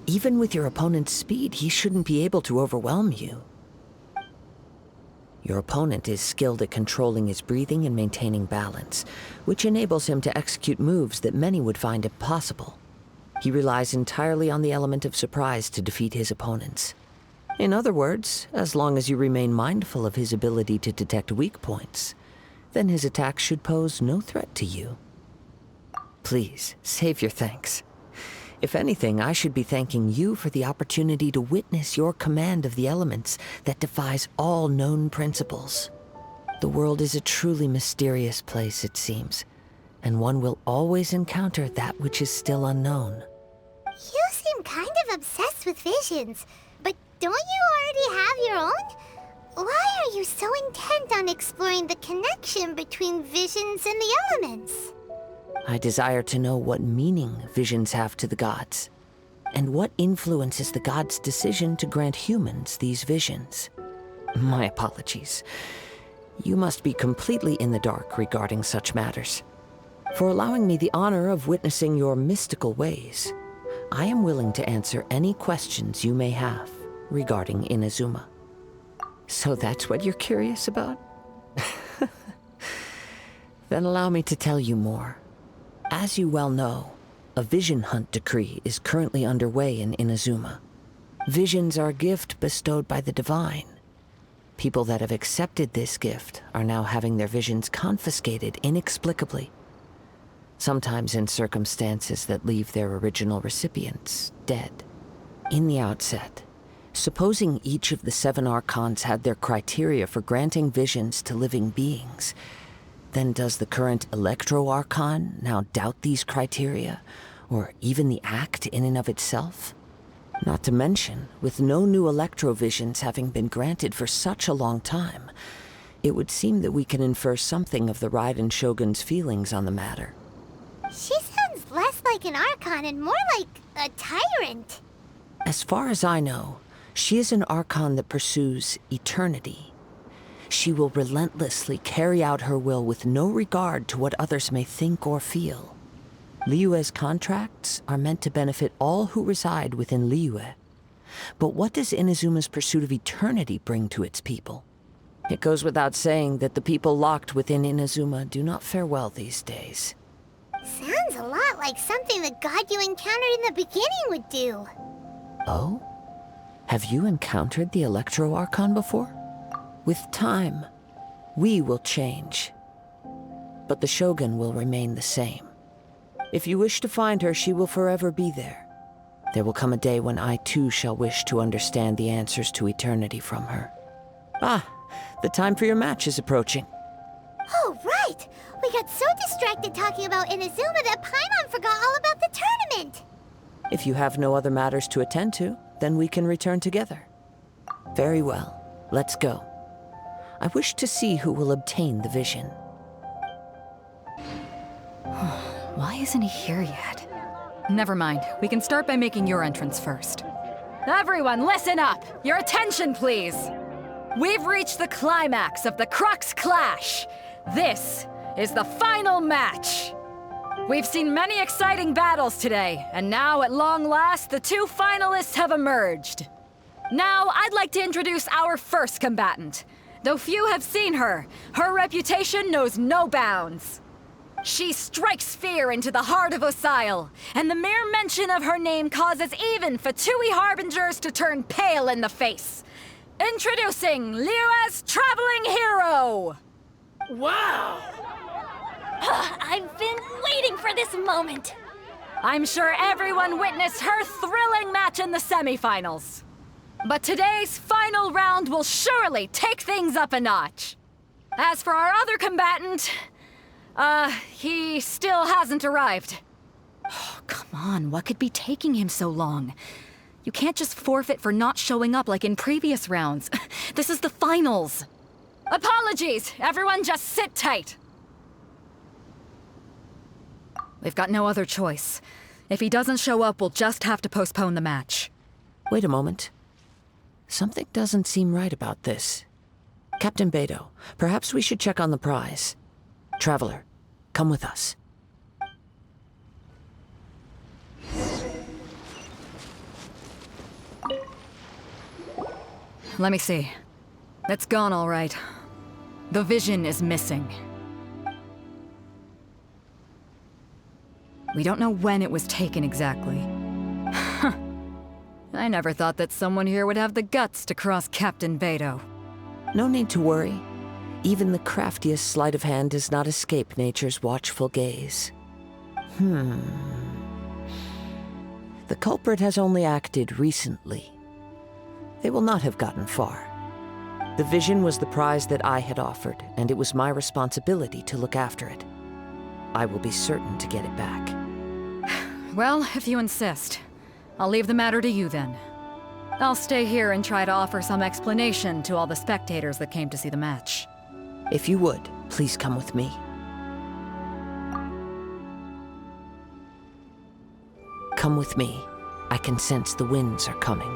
Even with your opponent's speed, he shouldn't be able to overwhelm you. Your opponent is skilled at controlling his breathing and maintaining balance, which enables him to execute moves that many would find impossible. He relies entirely on the element of surprise to defeat his opponents. In other words, as long as you remain mindful of his ability to detect weak points, then his attacks should pose no threat to you. Please, save your thanks. If anything, I should be thanking you for the opportunity to witness your command of the elements that defies all known principles. The world is a truly mysterious place, it seems, and one will always encounter that which is still unknown. You seem kind of obsessed with visions, but don't you already have your own? Why are you so intent on exploring the connection between visions and the elements? I desire to know what meaning visions have to the gods, and what influences the gods' decision to grant humans these visions. My apologies. You must be completely in the dark regarding such matters. For allowing me the honor of witnessing your mystical ways, I am willing to answer any questions you may have regarding Inazuma. So that's what you're curious about? Then allow me to tell you more. As you well know, a vision hunt decree is currently underway in Inazuma. Visions are a gift bestowed by the divine. People that have accepted this gift are now having their visions confiscated inexplicably, sometimes in circumstances that leave their original recipients dead. In the outset, supposing each of the 7 archons had their criteria for granting visions to living beings, then does the current Electro Archon now doubt these criteria, or even the act in and of itself? Not to mention, with no new Electrovisions having been granted for such a long time, it would seem that we can infer something of the Raiden Shogun's feelings on the matter. She sounds less like an Archon and more like a tyrant. As far as I know, she is an Archon that pursues eternity. She will relentlessly carry out her will with no regard to what others may think or feel. Liyue's contracts are meant to benefit all who reside within Liyue. But what does Inazuma's pursuit of eternity bring to its people? It goes without saying that the people locked within Inazuma do not fare well these days. Sounds a lot like something the god you encountered in the beginning would do. Oh? Have you encountered the Electro Archon before? With time, we will change. But the Shogun will remain the same. If you wish to find her, she will forever be there. There will come a day when I too shall wish to understand the answers to eternity from her. Ah, the time for your match is approaching. Oh, right! We got so distracted talking about Inazuma that Paimon forgot all about the tournament! If you have no other matters to attend to, then we can return together. Very well, let's go. I wish to see who will obtain the vision. Why isn't he here yet? Never mind. We can start by making your entrance first. Everyone, listen up! Your attention, please! We've reached the climax of the Crux clash! This is the final match! We've seen many exciting battles today, and now, at long last, the 2 finalists have emerged. Now, I'd like to introduce our first combatant. Though few have seen her, her reputation knows no bounds. She strikes fear into the heart of Osile, and the mere mention of her name causes even Fatui Harbingers to turn pale in the face. Introducing Liyue's traveling hero! Wow! I've been waiting for this moment. I'm sure everyone witnessed her thrilling match in the semifinals. But today's final round will surely take things up a notch. As for our other combatant, he still hasn't arrived. Oh, come on, what could be taking him so long? You can't just forfeit for not showing up like in previous rounds. This is the finals. Apologies, everyone just sit tight. We've got no other choice. If he doesn't show up, we'll just have to postpone the match. Wait a moment. Something doesn't seem right about this. Captain Beidou, perhaps we should check on the prize. Traveler, come with us. let me see. It's gone all right. The vision is missing. We don't know when it was taken exactly. I never thought that someone here would have the guts to cross Captain Beidou. No need to worry. Even the craftiest sleight of hand does not escape nature's watchful gaze. The culprit has only acted recently. They will not have gotten far. The vision was the prize that I had offered, and it was my responsibility to look after it. I will be certain to get it back. Well, if you insist. I'll leave the matter to you then. I'll stay here and try to offer some explanation to all the spectators that came to see the match. If you would, please come with me. Come with me. I can sense the winds are coming.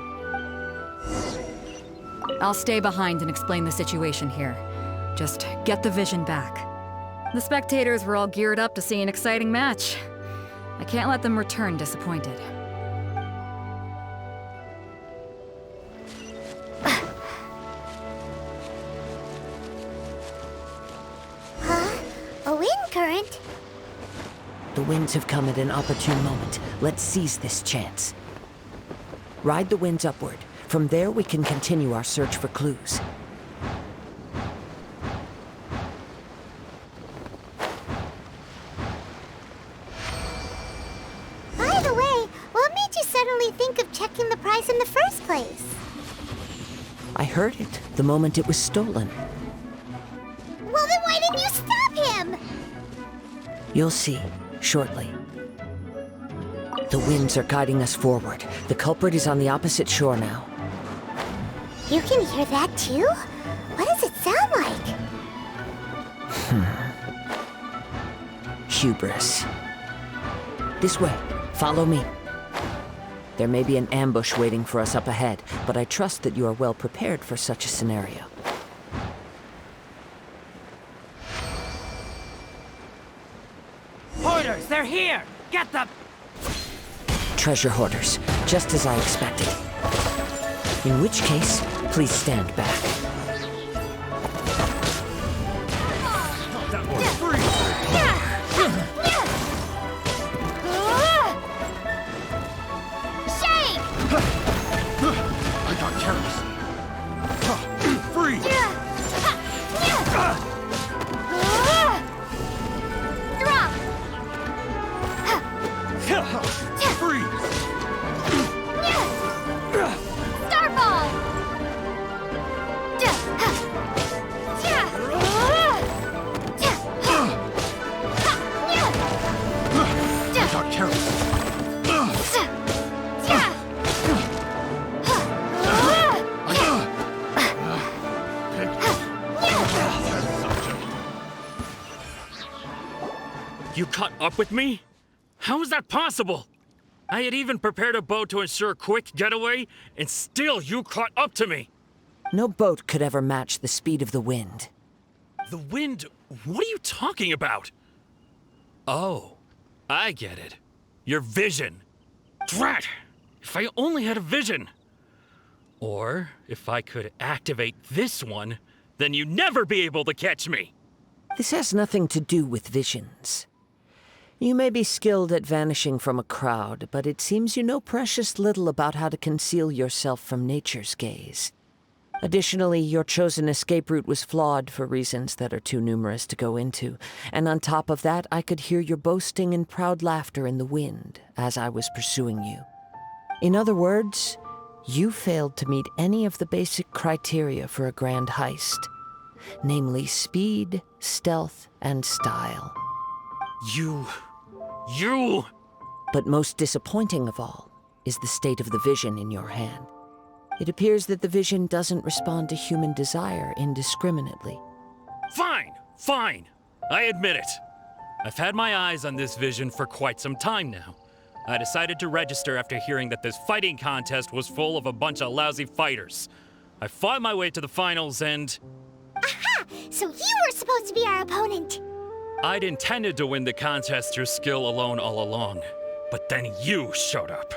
I'll stay behind and explain the situation here. Just get the vision back. The spectators were all geared up to see an exciting match. I can't let them return disappointed. A wind current? The winds have come at an opportune moment. Let's seize this chance. Ride the winds upward. From there, we can continue our search for clues. By the way, what made you suddenly think of checking the prize in the first place? I heard it the moment it was stolen. Well, then why didn't you stop him? You'll see, shortly. The winds are guiding us forward. The culprit is on the opposite shore now. You can hear that too? What does it sound like? Hubris. This way. Follow me. There may be an ambush waiting for us up ahead, but I trust that you are well prepared for such a scenario. Hoarders, they're here! Get them! Treasure hoarders, just as I expected. In which case, please stand back. I got careless. Freeze! Freeze! Starball! I got careless. You caught up with me? How is that possible? I had even prepared a boat to ensure a quick getaway, and still you caught up to me. No boat could ever match the speed of the wind. The wind? What are you talking about? Oh, I get it. Your vision. Drat! If I only had a vision. Or if I could activate this one, then you'd never be able to catch me. This has nothing to do with visions. You may be skilled at vanishing from a crowd, but it seems you know precious little about how to conceal yourself from nature's gaze. Additionally, your chosen escape route was flawed for reasons that are too numerous to go into, and on top of that, I could hear your boasting and proud laughter in the wind as I was pursuing you. In other words, you failed to meet any of the basic criteria for a grand heist, namely speed, stealth, and style. You... But most disappointing of all is the state of the vision in your hand. It appears that the vision doesn't respond to human desire indiscriminately. Fine. I admit it. I've had my eyes on this vision for quite some time now. I decided to register after hearing that this fighting contest was full of a bunch of lousy fighters. I fought my way to the finals and... Aha! So you were supposed to be our opponent! I'd intended to win the contest through skill alone all along, but then you showed up.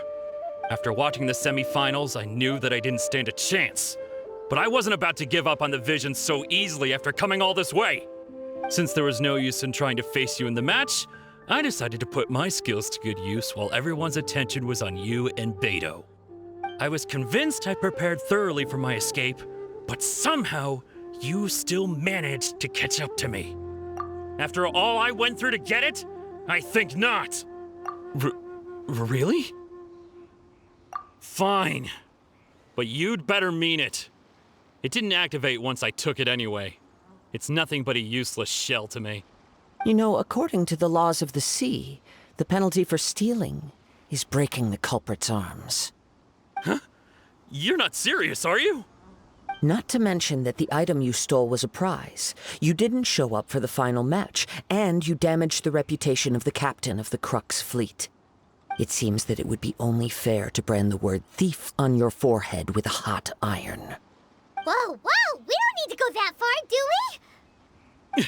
After watching the semifinals, I knew that I didn't stand a chance. But I wasn't about to give up on the vision so easily after coming all this way. Since there was no use in trying to face you in the match, I decided to put my skills to good use while everyone's attention was on you and Beidou. I was convinced I prepared thoroughly for my escape, but somehow you still managed to catch up to me. After all I went through to get it? I think not. Really? Fine. But you'd better mean it. It didn't activate once I took it anyway. It's nothing but a useless shell to me. You know, according to the laws of the sea, the penalty for stealing is breaking the culprit's arms. Huh? You're not serious, are you? Not to mention that the item you stole was a prize. You didn't show up for the final match, and you damaged the reputation of the captain of the Crux fleet. It seems that it would be only fair to brand the word thief on your forehead with a hot iron. Whoa, whoa! We don't need to go that far, do we?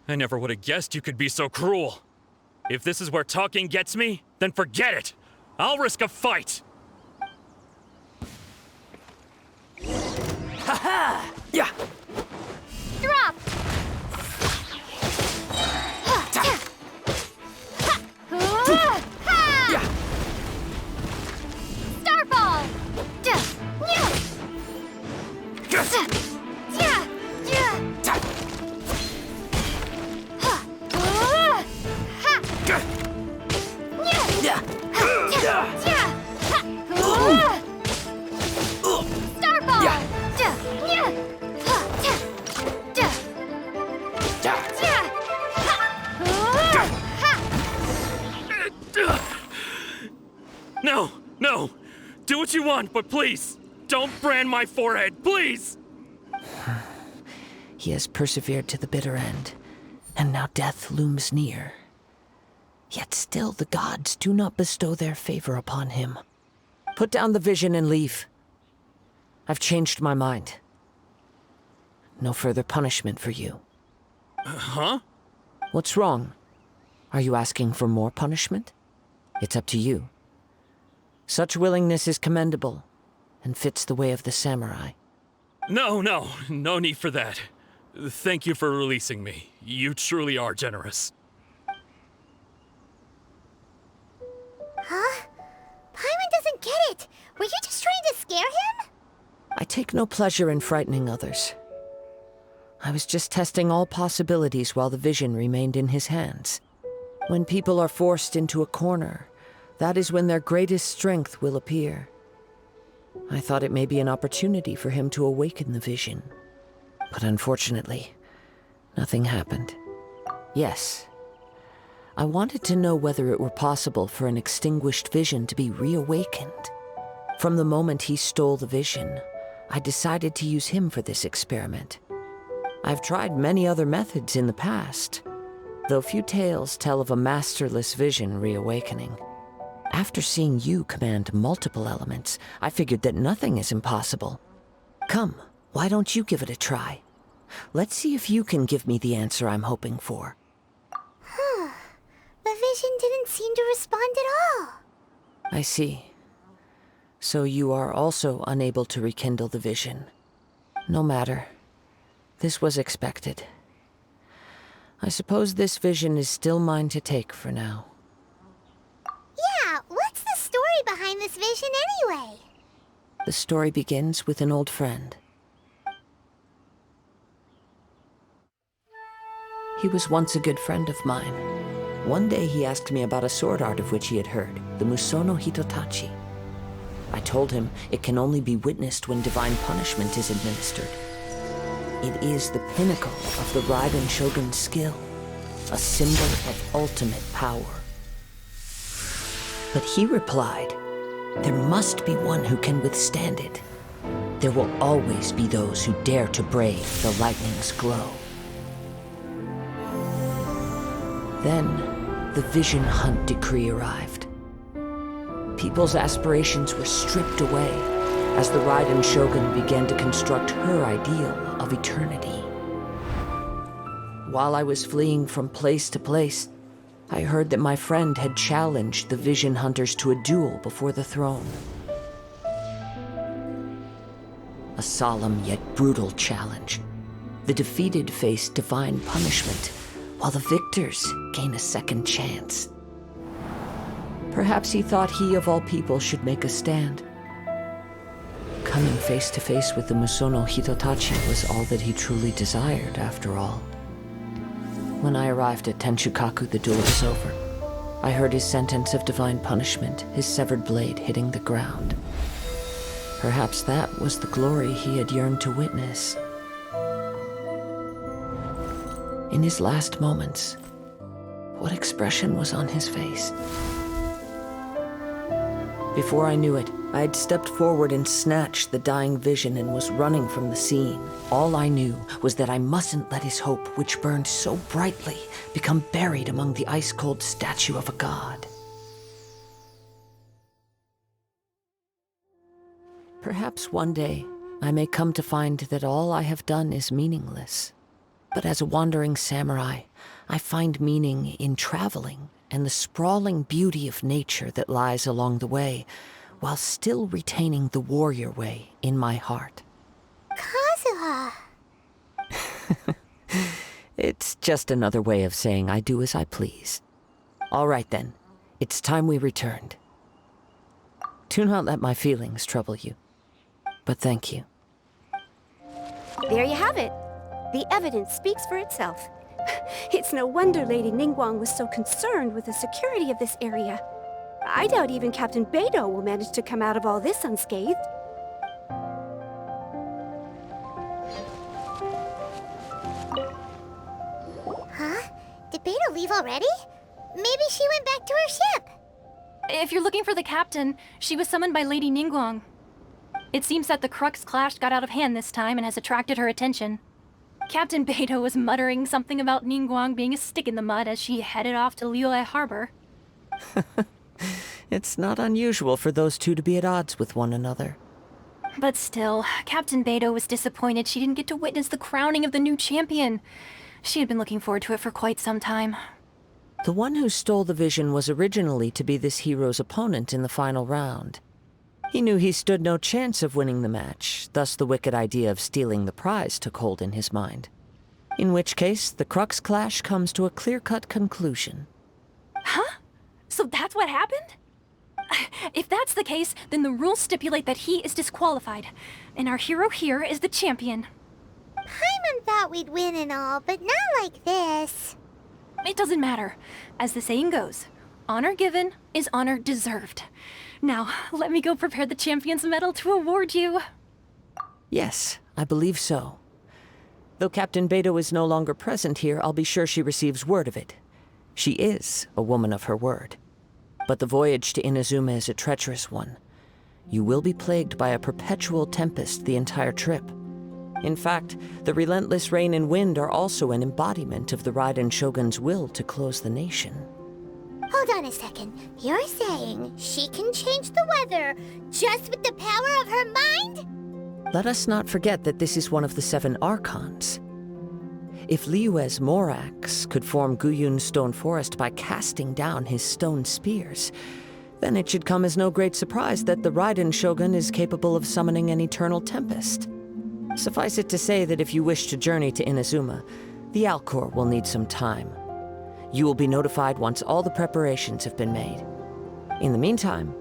I never would have guessed you could be so cruel. If this is where talking gets me, then forget it. I'll risk a fight. Ha-ha! Yeah! Drop! Starball! No, no. Do what you want, but please, don't brand my forehead, please! He has persevered to the bitter end, and now death looms near. Yet still the gods do not bestow their favor upon him. Put down the vision and leave. I've changed my mind. No further punishment for you. Huh? What's wrong? Are you asking for more punishment? It's up to you. Such willingness is commendable, and fits the way of the samurai. No need for that. Thank you for releasing me. You truly are generous. Huh? Paimon doesn't get it. Were you just trying to scare him? I take no pleasure in frightening others. I was just testing all possibilities while the vision remained in his hands. When people are forced into a corner, that is when their greatest strength will appear. I thought it may be an opportunity for him to awaken the vision. But unfortunately, nothing happened. Yes, I wanted to know whether it were possible for an extinguished vision to be reawakened. From the moment he stole the vision, I decided to use him for this experiment. I've tried many other methods in the past, though few tales tell of a masterless vision reawakening. After seeing you command multiple elements, I figured that nothing is impossible. Come, why don't you give it a try? Let's see if you can give me the answer I'm hoping for. The vision didn't seem to respond at all. I see. So you are also unable to rekindle the vision. No matter. This was expected. I suppose this vision is still mine to take for now. Yeah, what's the story behind this vision anyway? The story begins with an old friend. He was once a good friend of mine. One day he asked me about a sword art of which he had heard, the Musou No Hitotachi. I told him it can only be witnessed when divine punishment is administered. It is the pinnacle of the Raiden Shogun's skill, a symbol of ultimate power. But he replied, there must be one who can withstand it. There will always be those who dare to brave the lightning's glow. Then, the Vision Hunt decree arrived. People's aspirations were stripped away as the Raiden Shogun began to construct her ideal of eternity. While I was fleeing from place to place, I heard that my friend had challenged the Vision Hunters to a duel before the throne. a solemn yet brutal challenge. The defeated face divine punishment, while the victors gain a second chance. Perhaps he thought he of all people should make a stand. Coming face to face with the Musou No Hitotachi was all that he truly desired, after all. When I arrived at Tenshukaku, the duel was over. I heard his sentence of divine punishment, his severed blade hitting the ground. Perhaps that was the glory he had yearned to witness. In his last moments, what expression was on his face? Before I knew it, I had stepped forward and snatched the dying vision and was running from the scene. All I knew was that I mustn't let his hope, which burned so brightly, become buried among the ice-cold statue of a god. Perhaps one day, I may come to find that all I have done is meaningless. But as a wandering samurai, I find meaning in traveling and the sprawling beauty of nature that lies along the way, while still retaining the warrior way in my heart. Kazuya! It's just another way of saying I do as I please. All right then, it's time we returned. Do not let my feelings trouble you, but thank you. There you have it. The evidence speaks for itself. It's no wonder Lady Ningguang was so concerned with the security of this area. I doubt even Captain Beidou will manage to come out of all this unscathed. Huh? Did Beidou leave already? Maybe she went back to her ship. If you're looking for the captain, she was summoned by Lady Ningguang. It seems that the Crux clash got out of hand this time and has attracted her attention. Captain Beidou was muttering something about Ningguang being a stick in the mud as she headed off to Liyue Harbor. It's not unusual for those two to be at odds with one another. But still, Captain Beidou was disappointed she didn't get to witness the crowning of the new champion. She had been looking forward to it for quite some time. The one who stole the vision was originally to be this hero's opponent in the final round. He knew he stood no chance of winning the match, thus the wicked idea of stealing the prize took hold in his mind. In which case, the Crux clash comes to a clear-cut conclusion. Huh? So that's what happened? If that's the case, then the rules stipulate that he is disqualified, and our hero here is the champion. Paimon thought we'd win and all, but not like this. It doesn't matter. As the saying goes, honor given is honor deserved. Now, let me go prepare the champion's medal to award you. Yes, I believe so. Though Captain Beidou is no longer present here, I'll be sure she receives word of it. She is a woman of her word. But the voyage to Inazuma is a treacherous one. You will be plagued by a perpetual tempest the entire trip. In fact, the relentless rain and wind are also an embodiment of the Raiden Shogun's will to close the nation. Hold on a second. You're saying she can change the weather just with the power of her mind? Let us not forget that this is one of the 7 Archons. If Liyue's Morax could form Guyun's stone forest by casting down his stone spears, then it should come as no great surprise that the Raiden Shogun is capable of summoning an eternal tempest. Suffice it to say that if you wish to journey to Inazuma, the Alcor will need some time. You will be notified once all the preparations have been made. In the meantime,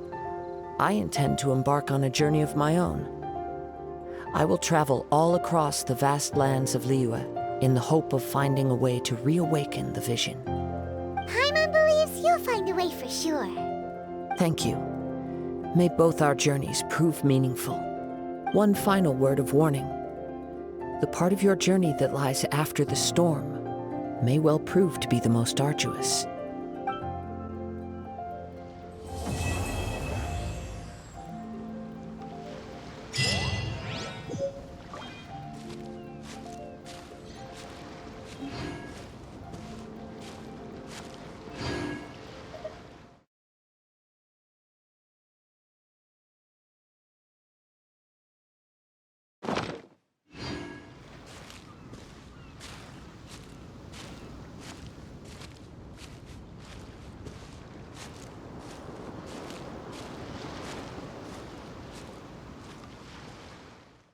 I intend to embark on a journey of my own. I will travel all across the vast lands of Liyue in the hope of finding a way to reawaken the vision. Paimon believes you'll find a way for sure. Thank you. May both our journeys prove meaningful. One final word of warning. The part of your journey that lies after the storm may well prove to be the most arduous.